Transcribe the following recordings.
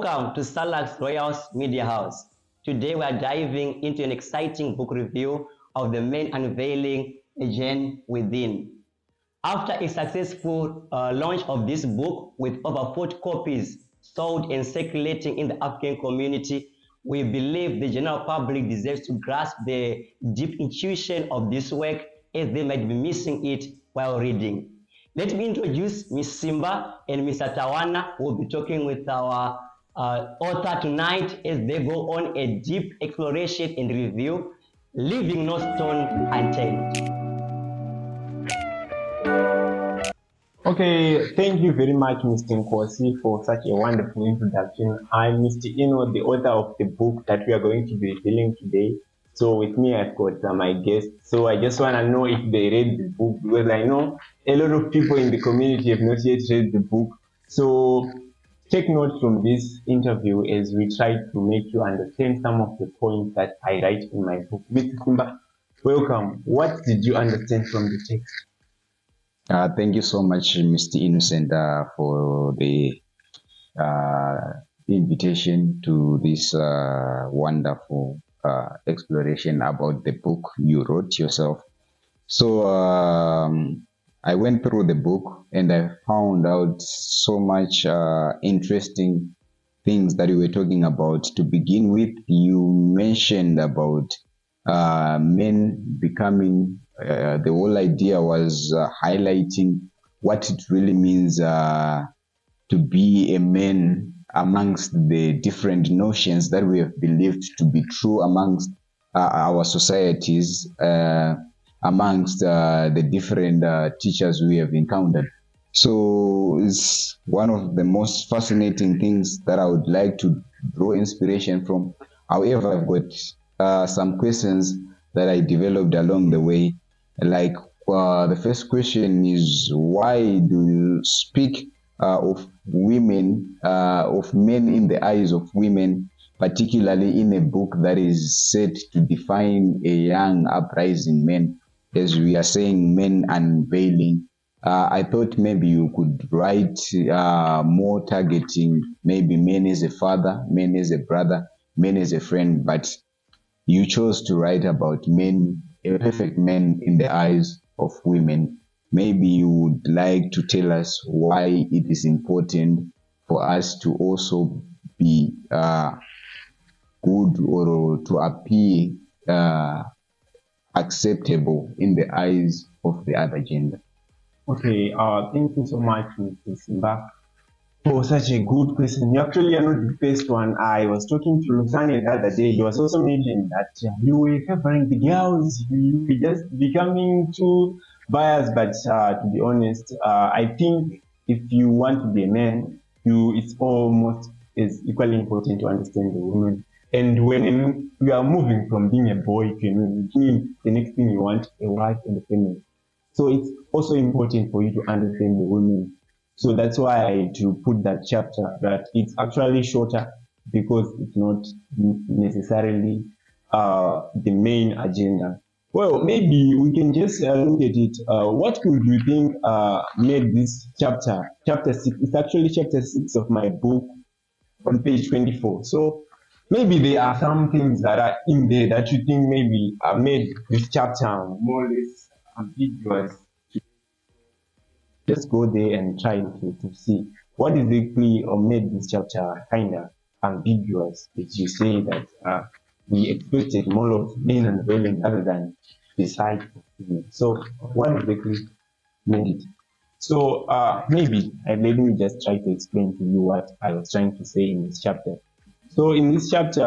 Welcome to Salax Royals Media House. Today we are diving into an exciting book review of the Man Unveiling, A Journey Within. After a successful launch of this book with over 40 copies sold and circulating in the African community, we believe the general public deserves to grasp the deep intuition of this work as they might be missing it while reading. Let me introduce Miss Simba and Mr. Tawana, who will be talking with our author tonight as they go on a deep exploration and review, leaving no stone unturned. Okay, thank you very much, Mr. Nkosi, for such a wonderful introduction. I'm Mr. Ino, the author of the book that we are going to be revealing today. So with me, I've got my guests. So I just want to know if they read the book, because I know a lot of people in the community have not yet read the book. So take note from this interview as we try to make you understand some of the points that I write in my book. Mr. Simba, welcome. What did you understand from the text? Thank you so much, Mr. Innocent, for the invitation to this wonderful exploration about the book you wrote yourself. So I went through the book and I found out so much interesting things that you were talking about. To begin with, you mentioned about men becoming, the whole idea was highlighting what it really means to be a man amongst the different notions that we have believed to be true amongst our societies, amongst the different teachers we have encountered. So it's one of the most fascinating things that I would like to draw inspiration from. However, I've got some questions that I developed along the way. Like the first question is, why do you speak of women, of men in the eyes of women, particularly in a book that is set to define a young uprising man, as we are saying, Men Unveiling? I thought maybe you could write more targeting maybe men as a father, men as a brother, men as a friend, but you chose to write about men, a perfect man in the eyes of women. Maybe you would like to tell us why it is important for us to also be good or to appear acceptable in the eyes of the other gender. Okay, thank you so much, Mr. Simba, for such a good question. You actually are not the first one. I was talking to Lusani the other day. He was also mentioning that you were favoring the girls, you were just becoming too biased. But to be honest, I think if you want to be a man, it's almost as equally important to understand the woman. And when you are moving from being a boy to a man, the next thing you want a wife and a family. So it's also important for you to understand the women. So that's why I had to put that chapter, that it's actually shorter because it's not necessarily the main agenda. Well, maybe we can just look at it. What could you think made this chapter 6? It's actually chapter 6 of my book on page 24. So maybe there are some things that are in there that you think maybe made this chapter more or less ambiguous. Just go there and try to see what exactly made this chapter kind of ambiguous. If you say that we expected more of Men Unveiling rather than the side of women. So what exactly made it? So maybe let me just try to explain to you what I was trying to say in this chapter. So in this chapter,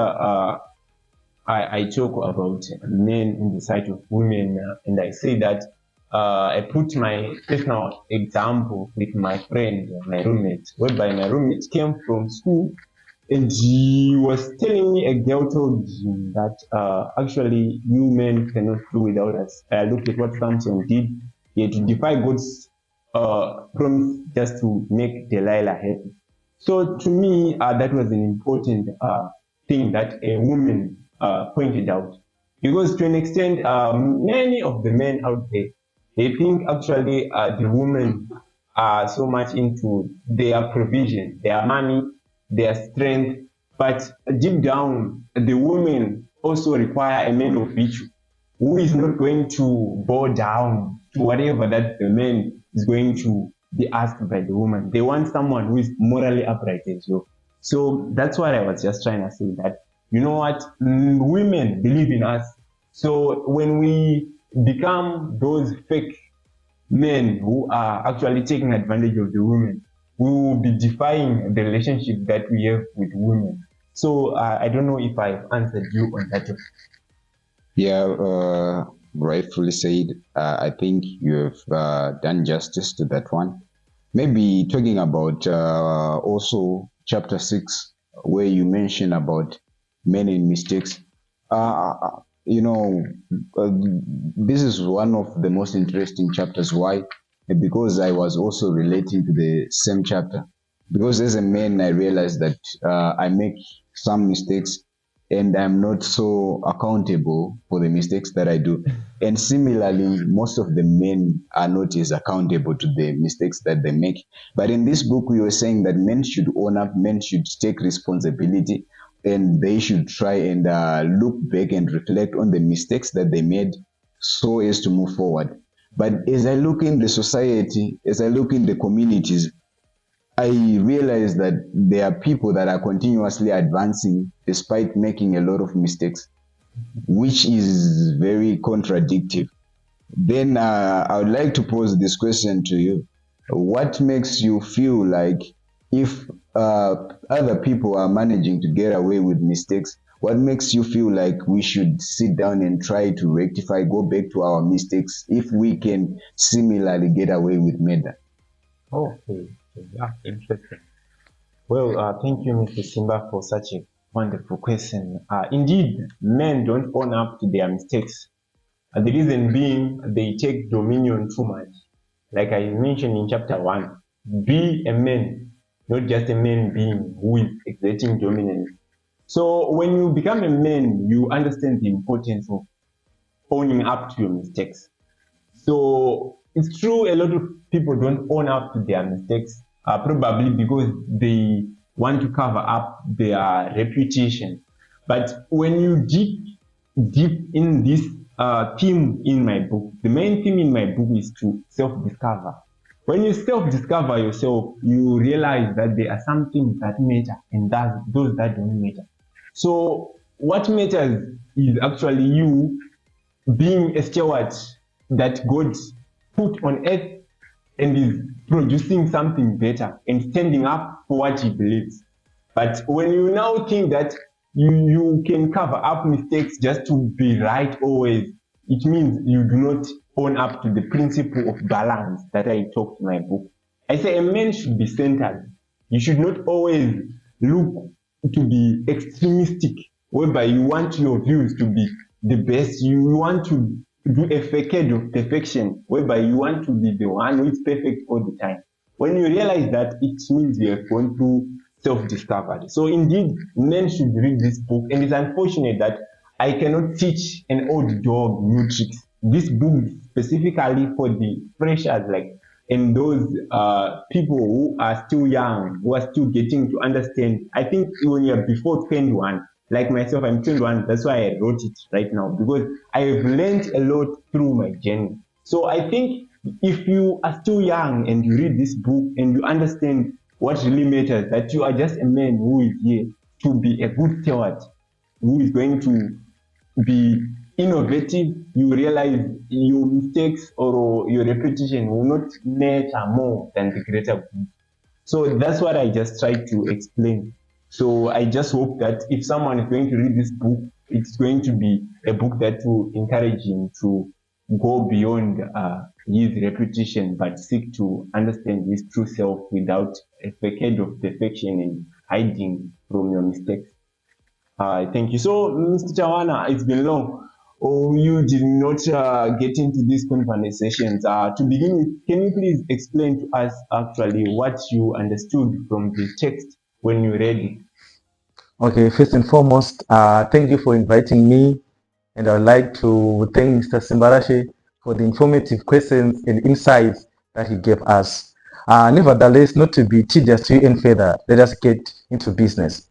I talk about men in the sight of women, and I say that I put my personal example with my friend, my roommate, whereby my roommate came from school and he was telling me, a girl told him that actually you men cannot do without us. I looked at what Samson did. He had to defy God's promise just to make Delilah happy. So to me, that was an important thing that a woman pointed out. Because to an extent, many of the men out there, they think actually the women are so much into their provision, their money, their strength, but deep down, the women also require a man of virtue who is not going to bow down to whatever that the man is going to be asked by the woman. They want someone who is morally upright as well. So that's what I was just trying to say, that you know what, women believe in us. So when we become those fake men who are actually taking advantage of the women, we will be defying the relationship that we have with women. So I don't know if I've answered you on that. Yeah, rightfully said. I think you have done justice to that one. Maybe talking about also chapter 6, where you mention about men in mistakes. Uh, you know, this is one of the most interesting chapters. Why? Because I was also relating to the same chapter. Because as a man, I realized that I make some mistakes and I'm not so accountable for the mistakes that I do. And similarly, most of the men are not as accountable to the mistakes that they make. But in this book, we were saying that men should own up, men should take responsibility, and they should try and look back and reflect on the mistakes that they made so as to move forward. But as I look in the society, as I look in the communities, I realize that there are people that are continuously advancing despite making a lot of mistakes, which is very contradictory. Then I would like to pose this question to you. What makes you feel like if other people are managing to get away with mistakes, what makes you feel like we should sit down and try to rectify, go back to our mistakes if we can similarly get away with murder? Okay, yeah, interesting. Well, thank you, Mr. Simba, for such a wonderful question. Indeed, men don't own up to their mistakes. The reason being, they take dominion too much. Like I mentioned in chapter 1, be a man, not just a man being who is exerting dominance. So when you become a man, you understand the importance of owning up to your mistakes. So it's true, a lot of people don't own up to their mistakes, probably because they want to cover up their reputation. But when you deep in this theme in my book, the main theme in my book is to self-discover. When you self-discover yourself, you realize that there are some things that matter and those that don't matter. So what matters is actually you being a steward that God put on earth and is producing something better and standing up for what he believes. But when you now think that you can cover up mistakes just to be right always, it means you do not own up to the principle of balance that I talked in my book. I say a man should be centered. You should not always look to be extremistic, whereby you want your views to be the best. You want to do a facade of perfection, whereby you want to be the one who is perfect all the time. When you realize that, it means you have gone through self-discovery. So indeed, men should read this book, and it's unfortunate that I cannot teach an old dog new tricks. This book is specifically for the freshers, like, and those people who are still young, who are still getting to understand. I think when you're before 21, like myself, I'm 21, that's why I wrote it right now, because I have learned a lot through my journey. So I think if you are still young and you read this book and you understand what really matters, that you are just a man who is here to be a good steward, who is going to be innovative, you realize your mistakes or your repetition will not matter more than the greater good. So that's what I just tried to explain. So I just hope that if someone is going to read this book, it's going to be a book that will encourage him to go beyond his reputation, but seek to understand his true self without a facade of perfection and hiding from your mistakes. Thank you. So, Mr. Chawana, it's been long. Oh, you did not get into these conversations. To begin with, can you please explain to us actually what you understood from the text when you read it? Okay, first and foremost, thank you for inviting me, and I'd like to thank Mr. Simbarashi for the informative questions and insights that he gave us. Nevertheless, not to be tedious to you any further, let us get into business.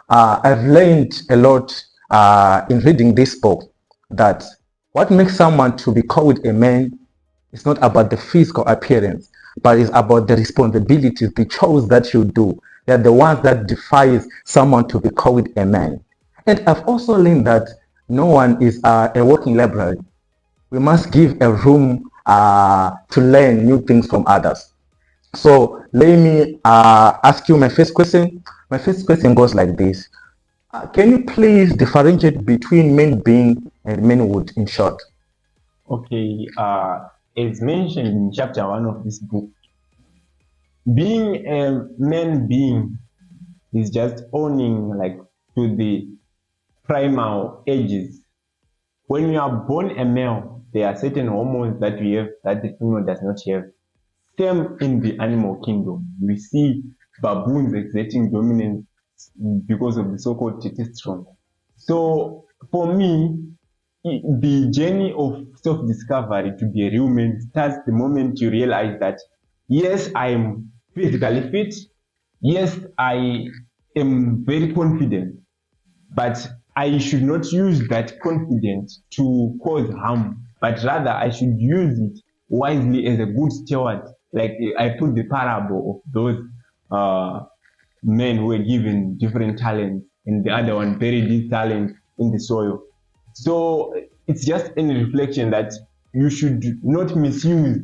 I've learned a lot in reading this book that what makes someone to be called a man is not about the physical appearance, but it's about the responsibilities, the chores that you do. They're the ones that defines someone to be called a man. And I've also learned that no one is a working library. We must give a room to learn new things from others. So let me ask you my first question. My first question goes like this. Can you please differentiate between man being and manhood in short? Okay, as mentioned in chapter 1 of this book, being a man being is just owning like to the primal ages. When you are born a male, there are certain hormones that we have that the female does not have. Same in the animal kingdom. We see baboons exerting dominance because of the so-called testosterone. So for me, the journey of self-discovery to be a real man starts the moment you realize that yes, I am physically fit, yes, I am very confident, but I should not use that confidence to cause harm, but rather I should use it wisely as a good steward. Like I put the parable of those men who were given different talents, and the other one buried his talent in the soil. So it's just a reflection that you should not misuse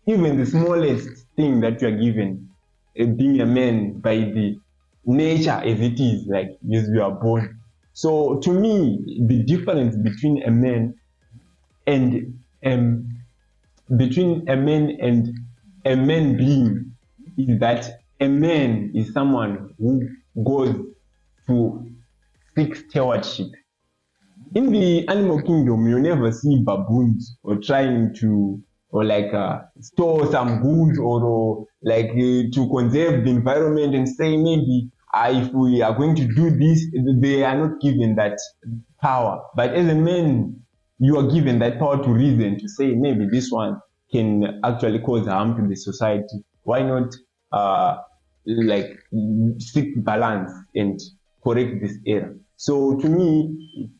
even the smallest thing that you are given, being a man by the nature as it is, like as you are born. So to me, the difference between a man and between a man and a man being is that a man is someone who goes to seek stewardship. In the animal kingdom, you never see baboons or trying to or like store some goods or like to conserve the environment and say maybe if we are going to do this, they are not given that power. But as a man, you are given that power to reason to say maybe this one can actually cause harm to the society. Why not like seek balance and correct this error? So to me,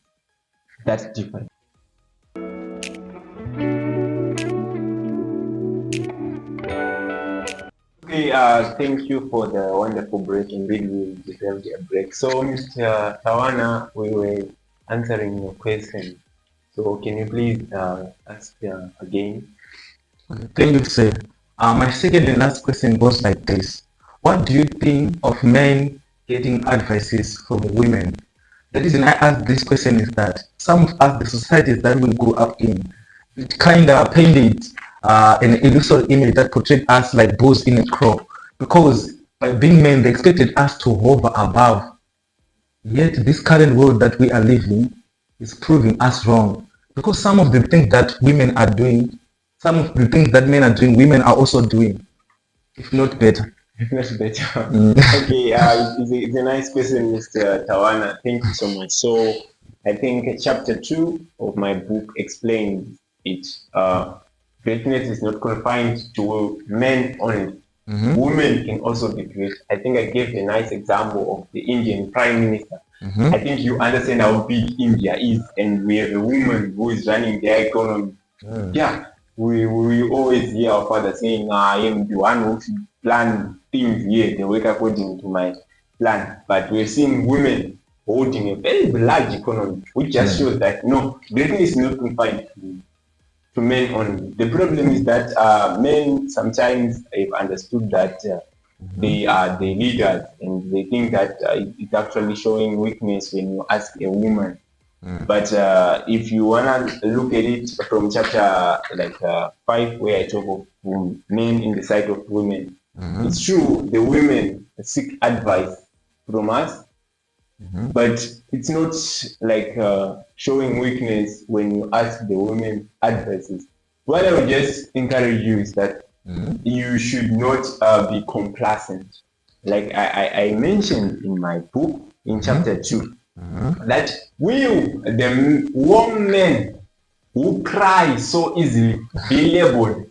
that's different. Okay, thank you for the wonderful break. Indeed, we deserved a break. So, Mr. Tawana, we were answering your question. So, can you please ask again? Thank you, sir. My second and last question goes like this. What do you think of men getting advices from women? The reason I ask this question is that some of us, the societies that we grew up in, it kind of painted an illusory image that portrayed us like bulls in a crop. Because by being men, they expected us to hover above. Yet this current world that we are living is proving us wrong. Because some of the things that women are doing, some of the things that men are doing, women are also doing, if not better. That's better. Mm. Okay, it's a nice question, Mr. Tawana. Thank you so much. So, I think chapter 2 of my book explains it. Greatness is not confined to men only. Women can also be great. I think I gave a nice example of the Indian Prime Minister. I think you understand how big India is, and we have a woman who is running their economy. Yeah, we always hear our father saying, I am the one who should plan things here, they work according to my plan. But we're seeing women holding a very large economy, which just shows that no, greatness is not confined to men only. The problem is that men sometimes have understood that they are the leaders and they think that it's actually showing weakness when you ask a woman. But if you wanna look at it from chapter like 5, where I talk of men in the sight of women, it's true the women seek advice from us, but it's not like showing weakness when you ask the women advices. What I would just encourage you is that you should not be complacent. Like I mentioned in my book in chapter 2, that will the one men who cry so easily be labeled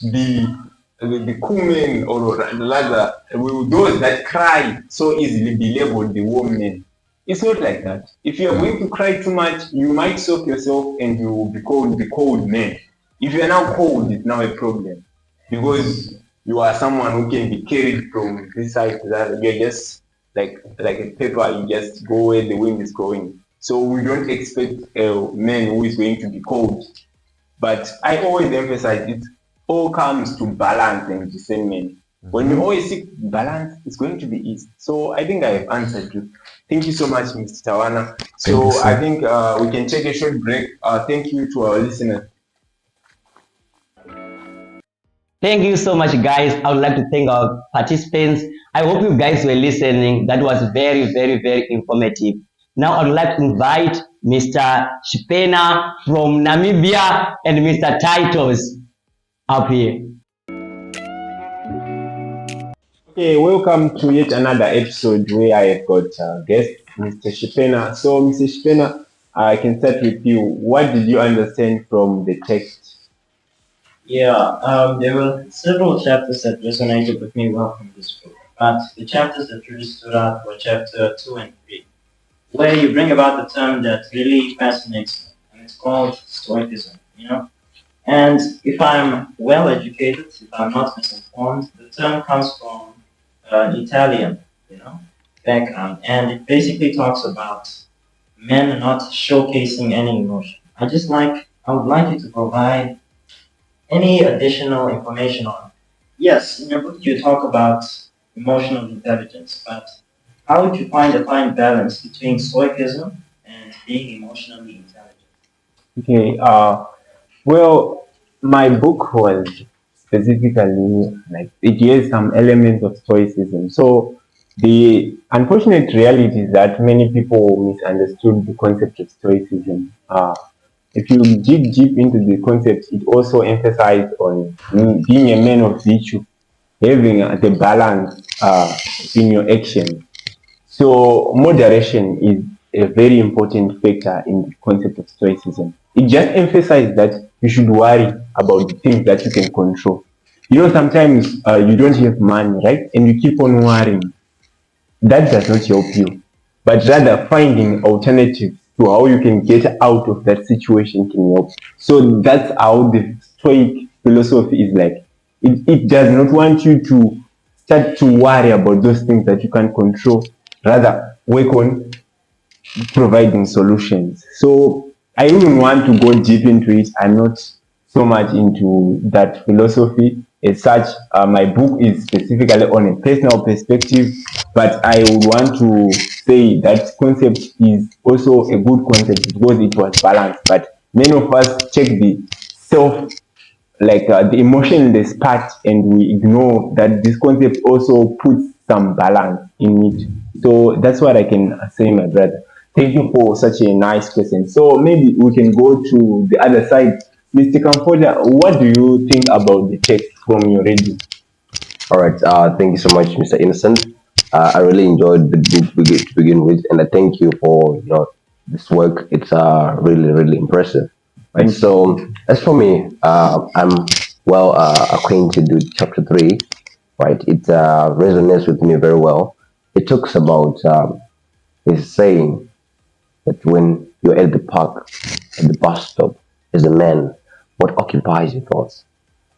the the cool men, or rather, those that cry so easily be labeled the warm men. It's not like that. If you are going to cry too much, you might soak yourself and you will be called the cold man. If you are now cold, it's now a problem because you are someone who can be carried from this side to that. You're just like a paper. You just go where the wind is going. So we don't expect a man who is going to be cold. But I always emphasize it all comes to balance and discernment. When you always seek balance, it's going to be easy. So I think I have answered you. Thank you so much, Mr. Tawana. Thank you, So I sir. think we can take a short break. Thank you to our listeners. Thank you so much, guys. I would like to thank our participants. I hope you guys were listening. That was very, very, very informative. Now, I would like to invite Mr. Shipena from Namibia and Mr. Titus up here. Okay, welcome to yet another episode where I have got guest, Mr. Shipena. So, Mr. Shipena, I can start with you. What did you understand from the text? Yeah, there were several chapters that resonated with me well from this book, but the chapters that really stood out were chapter 2 and 3, where you bring about the term that really fascinates me, and it's called Stoicism, you know? And if I'm well educated, if I'm not misinformed, the term comes from an Italian, background, and it basically talks about men not showcasing any emotion. I would like you to provide any additional information on? Yes, in your book you talk about emotional intelligence, but how would you find a fine balance between stoicism and being emotionally intelligent? Okay, well, my book was specifically like it has some elements of stoicism. So the unfortunate reality is that many people misunderstood the concept of stoicism. If you dig deep into the concept, it also emphasized on being a man of virtue, having the balance in your action. So moderation is a very important factor in the concept of stoicism. It just emphasizes that you should worry about the things that you can control. You know, sometimes you don't have money, right? And you keep on worrying. That does not help you, but rather finding alternatives to how you can get out of that situation can help. So that's how the Stoic philosophy is like. It does not want you to start to worry about those things that you can control. Rather, work on providing solutions. So I wouldn't want to go deep into it. I'm not so much into that philosophy as such. My book is specifically on a personal perspective, but I would want to say that concept is also a good concept because it was balanced. But many of us check the self the emotionless part and we ignore that this concept also puts some balance in it. So that's what I can say, my brother. Thank you for such a nice question. So maybe we can go to the other side. Mr. Comforter, what do you think about the text from your reading? All right. Thank you so much, Mr. Innocent. I really enjoyed the book to begin with, and I thank you for this work. It's really really impressive. Right. Thank you. So as for me, I'm well acquainted with chapter 3. Right. It resonates with me very well. It talks about his saying that when you're at the park, at the bus stop, as a man, what occupies your thoughts?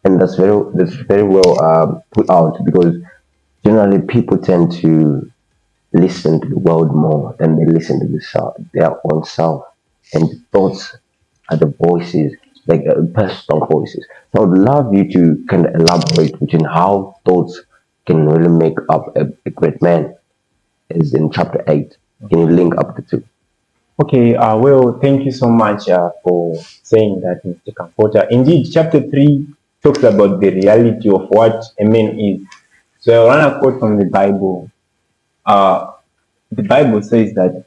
And that's very well put out because generally people tend to listen to the world more than they listen to their own self, and the thoughts are the voices, like personal voices. So I would love you to kind of elaborate between how thoughts can really make up a great man, as in chapter 8. Can you link up the two? Okay, well, thank you so much for saying that, Mr. Comforter. Indeed, chapter 3 talks about the reality of what a man is. So I run a quote from the Bible. Uh, the Bible says that,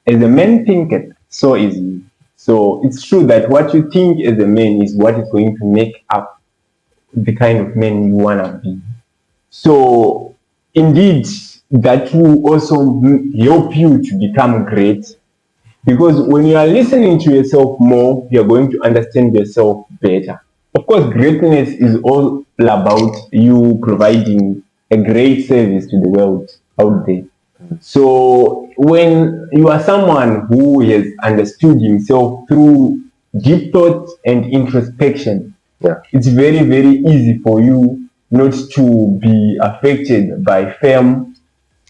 as a man thinketh, so is he. So it's true that what you think as a man is what is going to make up the kind of man you want to be. So, indeed, that will also help you to become great because when you are listening to yourself more, you're going to understand yourself better. of course, greatness is all about you providing a great service to the world out there. So when you are someone who has understood himself through deep thought and introspection, Yeah. it's very, very easy for you not to be affected by fame.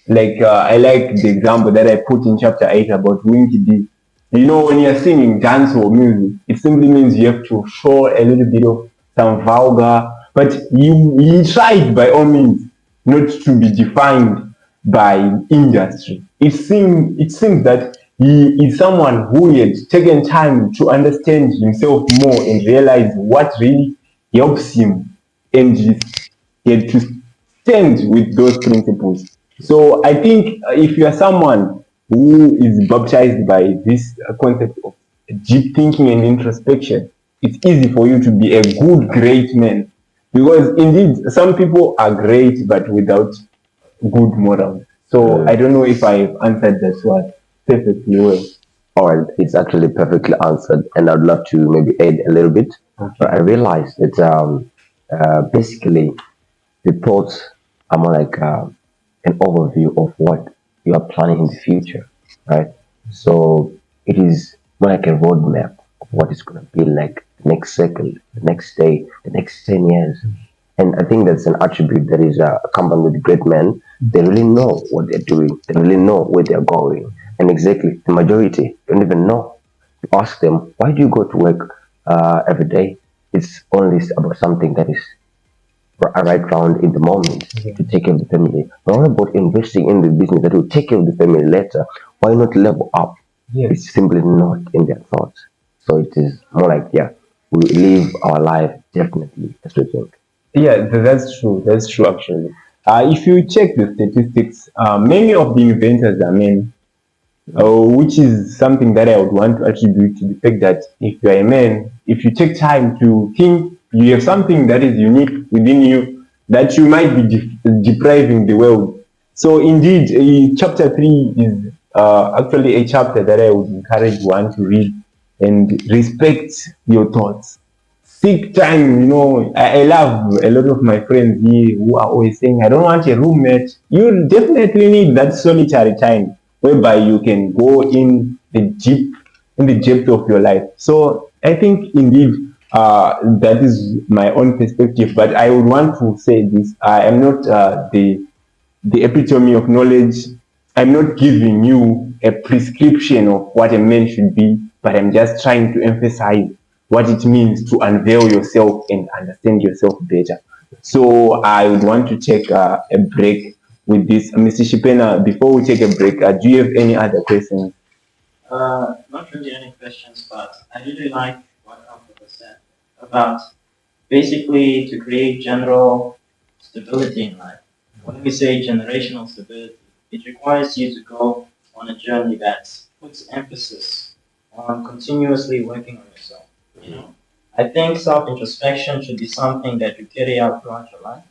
Like I like the example that I put in chapter 8 about Winky D. You know, when you're singing dance or music, it simply means you have to show a little bit of some vulgar, but you tried by all means not to be defined by industry. It seems that he is someone who had taken time to understand himself more and realize what really helps him, and he had to stand with those principles. So I think if you are someone who is baptized by this concept of deep thinking and introspection, it's easy for you to be a good, great man. Because indeed, some people are great but without good morals. So I don't know if I've answered that one perfectly well. All right, it's actually perfectly answered, and I'd love to maybe add a little bit. But I realized that basically the thoughts are more like an overview of what you are planning in the future, right? So it is more like a roadmap of what it's going to be like the next second, the next day, the next 10 years. And I think that's an attribute that is accompanied with great men. They really know what they're doing, they really know where they're going. And exactly, the majority don't even know. You ask them, why do you go to work every day? It's only about something that is right round in the moment to take care of the family. But what about investing in the business that will take care of the family later? Why not level up? It's simply not in their thoughts. So it is more like, yeah, we live our life definitely as we think. Yeah, that's true. That's true, actually. If you check the statistics, many of the inventors are men, which is something that I would want to attribute to the fact that if you're a man, if you take time to think, you have something that is unique within you that you might be depriving the world. So, indeed, chapter 3 is actually a chapter that I would encourage one to read and respect your thoughts. Seek time, I love a lot of my friends here who are always saying, I don't want a roommate. You definitely need that solitary time whereby you can go in the depth of your life. So I think indeed that is my own perspective. But I would want to say this: I am not the epitome of knowledge. I'm not giving you a prescription of what a man should be, but I'm just trying to emphasize what it means to unveil yourself and understand yourself better. So I would want to take a break with this. Mr. Shipena, before we take a break, do you have any other questions? Not really any questions, but I really like what Alpha said about basically to create general stability in life. When we say generational stability, it requires you to go on a journey that puts emphasis on continuously working on yourself. You know, I think self-introspection should be something that you carry out throughout your life,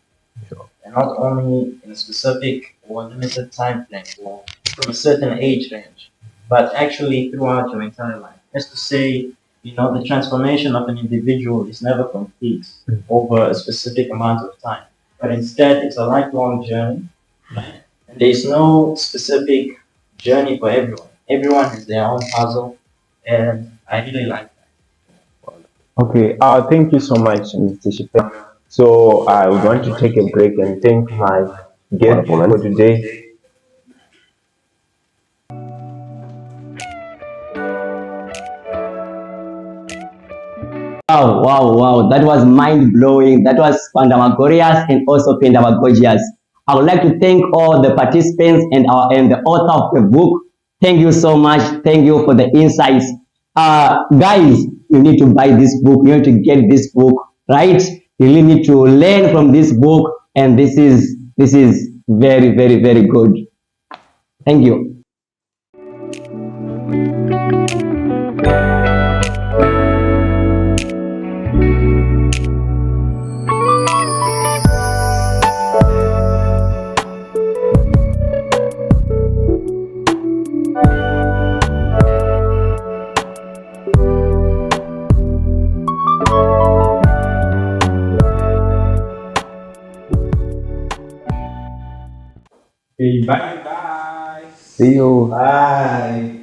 and not only in a specific or limited time frame or from a certain age range, but actually throughout your entire life. As to say, the transformation of an individual is never complete over a specific amount of time, but instead it's a lifelong journey, right? And there is no specific journey for everyone. Everyone has their own puzzle, and I really like that. Okay, thank you so much, Mr. Shipena. So I would want to take a break and thank my guest Wonderful, for man. today. Wow, wow, wow. That was mind blowing. That was pandemagorious and also pandemagogous. I would like to thank all the participants and the author of the book. Thank you so much. Thank you for the insights. Guys, you need to buy this book. You need to get this book, right? You really need to learn from this book, and this is very, very, very good. Thank you. Okay, bye. See you. Bye.